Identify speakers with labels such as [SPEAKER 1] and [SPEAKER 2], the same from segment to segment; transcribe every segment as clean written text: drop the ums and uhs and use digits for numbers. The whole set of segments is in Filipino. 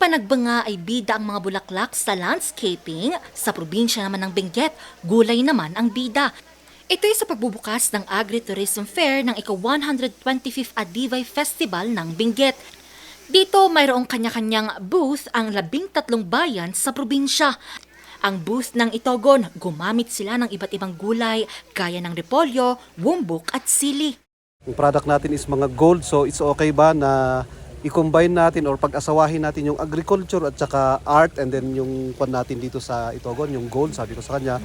[SPEAKER 1] Panagbanga ay bida ang mga bulaklak sa landscaping, sa probinsya naman ng Benguet, gulay naman ang bida. Ito ay sa pagbubukas ng Agritourism Fair ng ika-125th Adivay Festival ng Benguet. Dito mayroong kanya-kanyang booth ang 13 bayan sa probinsya. Ang booth ng Itogon, gumamit sila ng iba't ibang gulay gaya ng repolyo, wumbok at sili.
[SPEAKER 2] Ang product natin is mga gold, so it's okay ba na i-combine natin or pag-asawahin natin yung agriculture at saka art, and then yung kwan natin dito sa Itogon, yung gold, sabi ko sa kanya,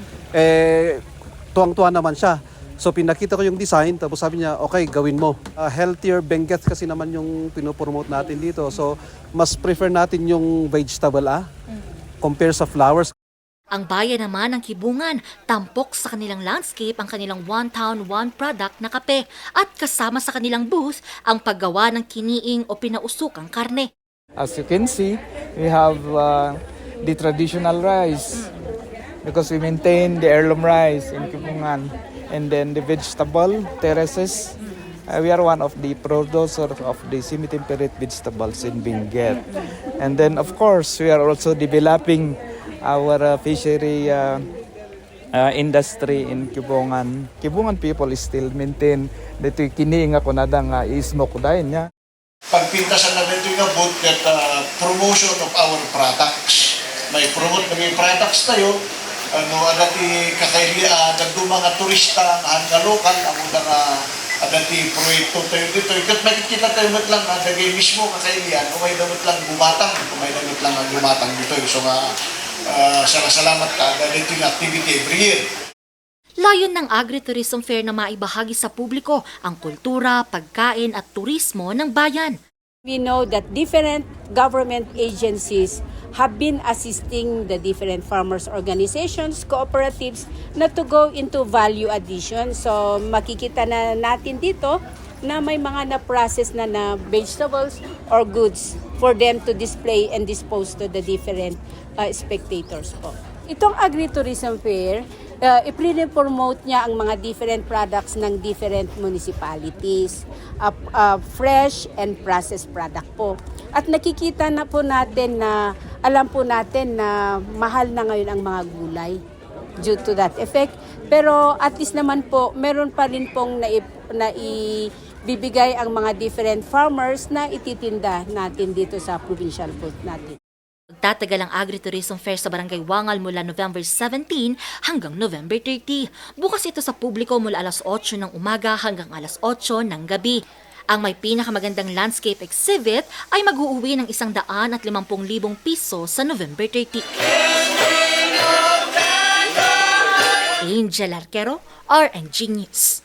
[SPEAKER 2] tuwang-tuwa naman siya. So pinakita ko yung design, tapos sabi niya, okay, gawin mo. Healthier Benguet kasi naman yung pinopromote natin dito. So mas prefer natin yung vegetable compare sa flowers.
[SPEAKER 1] Ang bayan naman ng Kibungan, tampok sa kanilang landscape ang kanilang one town, one product na kape at kasama sa kanilang booth ang paggawa ng kiniing o pinausukang karne.
[SPEAKER 3] As you can see, we have the traditional rice because we maintain the heirloom rice in Kibungan, and then the vegetable terraces. We are one of the producers of the semi-temperate vegetables in Benguet. And then of course, we are also developing our fishery industry in Kibungan. Kibungan people still maintain dito kini nga kunada nga i-smoke dahin niya.
[SPEAKER 4] Pagpintasan na dito nga both that promotion of our products. May promote na may products tayo. Adati kakaili dagdo mga turista nga lokal amo na adati proyekto tayo dito. Ikat makikita tayo lang dagay mismo kakailian kung may damit lang bumatang, kung may damit lang bumatang dito. So salamat dito yung activity every year.
[SPEAKER 1] Layon ng Agritourism Fair na maibahagi sa publiko ang kultura, pagkain at turismo ng bayan.
[SPEAKER 5] We know that different government agencies have been assisting the different farmers organizations, cooperatives na to go into value addition. So makikita na natin dito na may mga na-process na vegetables or goods for them to display and dispose to the different spectators po. Itong Agritourism Fair, i-promote niya ang mga different products ng different municipalities, fresh and processed product po. At nakikita na po natin na, alam po natin na mahal na ngayon ang mga gulay due to that effect. Pero at least naman po, meron pa rin pong bibigay ang mga different farmers na ititinda natin dito sa provincial food natin.
[SPEAKER 1] Magtatagal ang Agritourism Fair sa Barangay Wangal mula November 17 hanggang November 30. Bukas ito sa publiko mula alas 8 ng umaga hanggang alas 8 ng gabi. Ang may pinakamagandang landscape exhibit ay mag-uuwi ng 150,000 piso sa November 30. Angel Arquero, RNG News.